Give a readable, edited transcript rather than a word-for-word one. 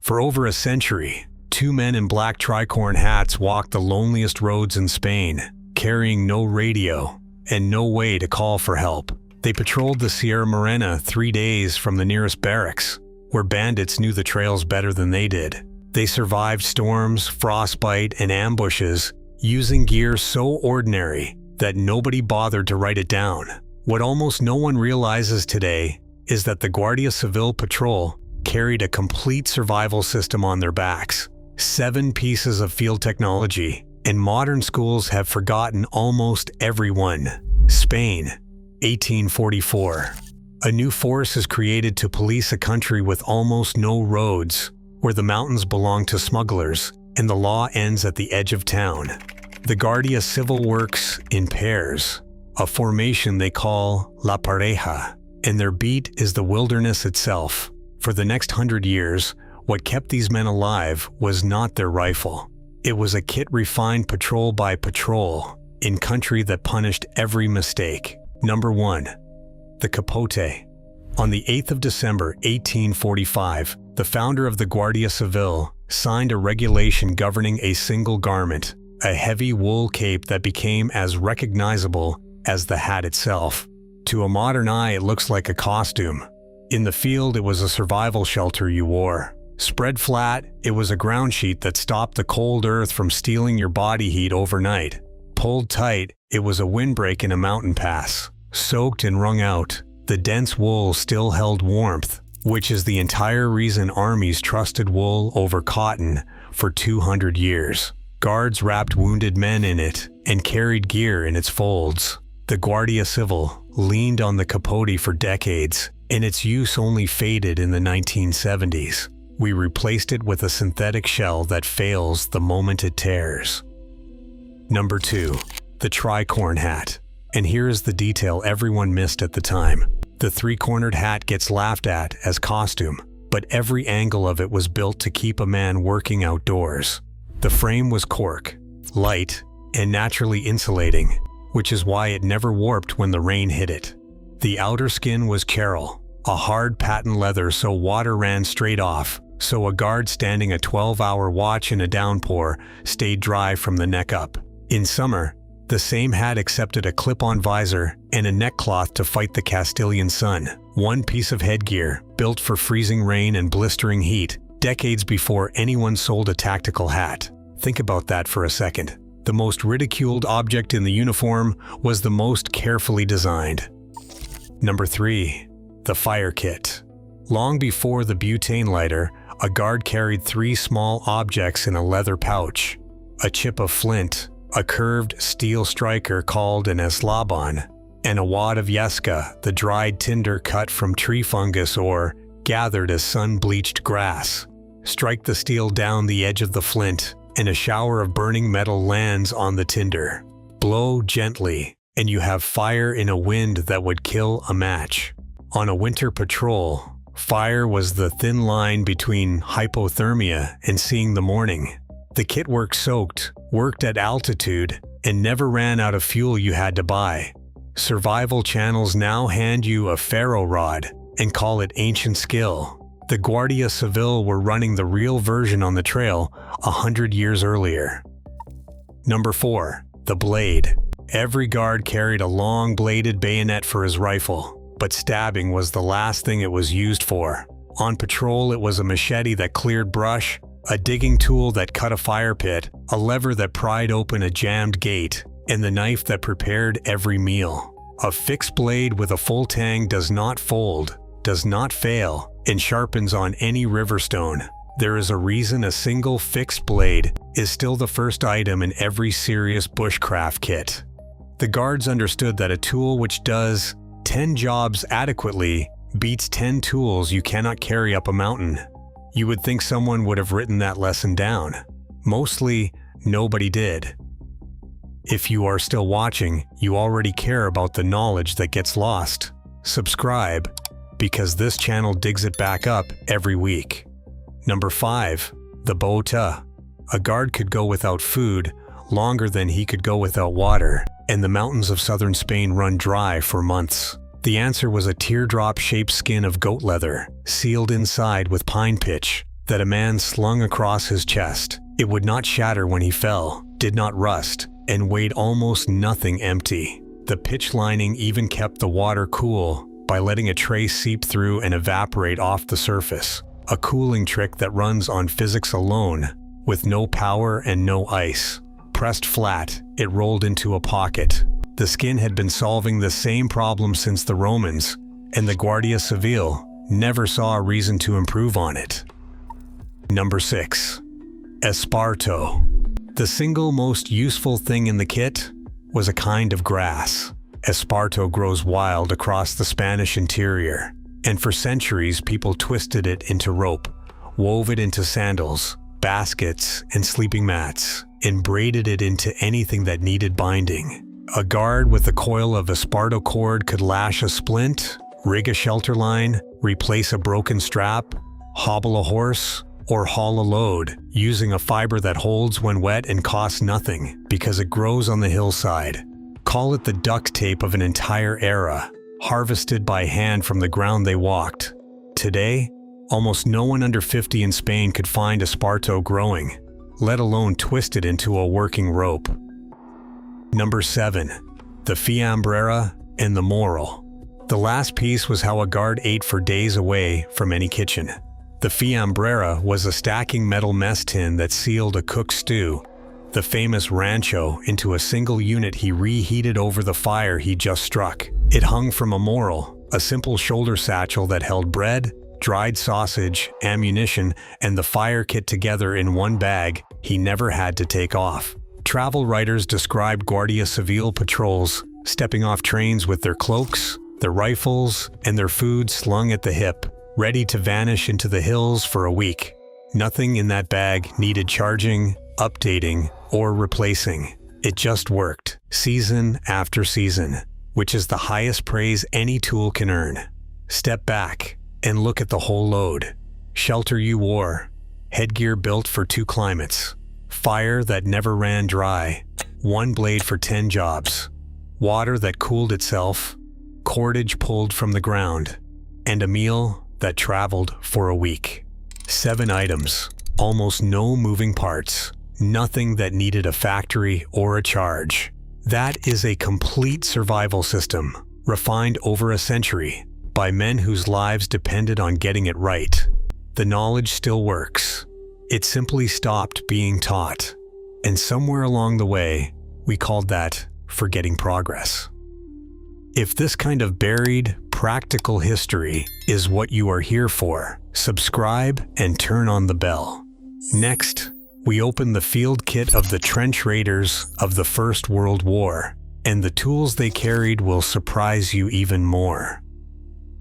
For over a century, two men in black tricorn hats walked the loneliest roads in Spain, carrying no radio and no way to call for help. They patrolled the Sierra Morena 3 days from the nearest barracks, where bandits knew the trails better than they did. They survived storms, frostbite, and ambushes using gear so ordinary that nobody bothered to write it down. What almost no one realizes today is that the Guardia Civil Patrol carried a complete survival system on their backs, 7 pieces of field technology, and modern schools have forgotten almost everyone. Spain, 1844. A new force is created to police a country with almost no roads, where the mountains belong to smugglers and the law ends at the edge of town. The Guardia Civil works in pairs, a formation they call La Pareja, and their beat is the wilderness itself. For the next 100 years, what kept these men alive was not their rifle. It was a kit refined patrol by patrol in country that punished every mistake. Number 1. The Capote. On the 8th of December 1845, the founder of the Guardia Civil signed a regulation governing a single garment, a heavy wool cape that became as recognizable as the hat itself. To a modern eye, it looks like a costume. In the field, it was a survival shelter you wore. Spread flat, it was a ground sheet that stopped the cold earth from stealing your body heat overnight. Pulled tight, it was a windbreak in a mountain pass. Soaked and wrung out, the dense wool still held warmth, which is the entire reason armies trusted wool over cotton for 200 years. Guards wrapped wounded men in it and carried gear in its folds. The Guardia Civil leaned on the capote for decades, and its use only faded in the 1970s. We replaced it with a synthetic shell that fails the moment it tears. Number 2. The tricorn hat. And here is the detail everyone missed at the time. The 3-cornered hat gets laughed at as costume, but every angle of it was built to keep a man working outdoors. The frame was cork, light, and naturally insulating, which is why it never warped when the rain hit it. The outer skin was Carol, a hard patent leather so water ran straight off, so a guard standing a 12-hour watch in a downpour stayed dry from the neck up. In summer, the same hat accepted a clip-on visor and a neckcloth to fight the Castilian sun. One piece of headgear, built for freezing rain and blistering heat, decades before anyone sold a tactical hat. Think about that for a second. The most ridiculed object in the uniform was the most carefully designed. Number 3. The fire kit. Long before the butane lighter, a guard carried 3 small objects in a leather pouch: a chip of flint, a curved steel striker called an eslabon, and a wad of yesca, the dried tinder cut from tree fungus or gathered as sun-bleached grass. Strike the steel down the edge of the flint, and a shower of burning metal lands on the tinder. Blow gently, and you have fire in a wind that would kill a match. On a winter patrol, fire was the thin line between hypothermia and seeing the morning. The kit worked soaked, worked at altitude, and never ran out of fuel you had to buy. Survival channels now hand you a ferro rod and call it ancient skill. The Guardia Civil were running the real version on the trail 100 years earlier. Number 4. The blade. Every guard carried a long-bladed bayonet for his rifle, but stabbing was the last thing it was used for. On patrol, it was a machete that cleared brush, a digging tool that cut a fire pit, a lever that pried open a jammed gate, and the knife that prepared every meal. A fixed blade with a full tang does not fold, does not fail, and sharpens on any river stone. There is a reason a single fixed blade is still the first item in every serious bushcraft kit. The guards understood that a tool which does 10 jobs adequately beats 10 tools you cannot carry up a mountain. You would think someone would have written that lesson down. Mostly, nobody did. If you are still watching, you already care about the knowledge that gets lost. Subscribe, because this channel digs it back up every week. Number 5. The bota. A guard could go without food longer than he could go without water, and the mountains of southern Spain run dry for months. The answer was a teardrop-shaped skin of goat leather, sealed inside with pine pitch. that a man slung across his chest. It would not shatter when he fell, did not rust, and weighed almost nothing empty. The pitch lining even kept the water cool by letting a trace seep through and evaporate off the surface. A cooling trick that runs on physics alone, with no power and no ice. Pressed flat, it rolled into a pocket. The skin had been solving the same problem since the Romans, and the Guardia Civil never saw a reason to improve on it. Number 6. Esparto. The single most useful thing in the kit was a kind of grass. Esparto grows wild across the Spanish interior, and for centuries people twisted it into rope, wove it into sandals, baskets, and sleeping mats, and braided it into anything that needed binding. A guard with a coil of Esparto cord could lash a splint, rig a shelter line, replace a broken strap, hobble a horse, or haul a load, using a fiber that holds when wet and costs nothing because it grows on the hillside. Call it the duct tape of an entire era, harvested by hand from the ground they walked. Today, almost no one under 50 in Spain could find Esparto growing, let alone twist it into a working rope. Number 7. The fiambrera and the moral. The last piece was how a guard ate for days away from any kitchen. The fiambrera was a stacking metal mess tin that sealed a cooked stew, the famous rancho, into a single unit he reheated over the fire he just struck. It hung from a moral, a simple shoulder satchel that held bread, dried sausage, ammunition, and the fire kit together in one bag he never had to take off. Travel writers described Guardia Civil patrols stepping off trains with their cloaks, their rifles, and their food slung at the hip, ready to vanish into the hills for a week. Nothing in that bag needed charging, updating, or replacing. It just worked, season after season, which is the highest praise any tool can earn. Step back and look at the whole load. Shelter you wore, headgear built for 2 climates, fire that never ran dry, 1 blade for 10 jobs, water that cooled itself, cordage pulled from the ground, and a meal that traveled for a week. 7 items, almost no moving parts, nothing that needed a factory or a charge. That is a complete survival system, refined over a century, by men whose lives depended on getting it right. The knowledge still works. It simply stopped being taught. And somewhere along the way, we called that forgetting progress. If this kind of buried, practical history is what you are here for, subscribe and turn on the bell. Next, we open the field kit of the trench raiders of the First World War, and the tools they carried will surprise you even more.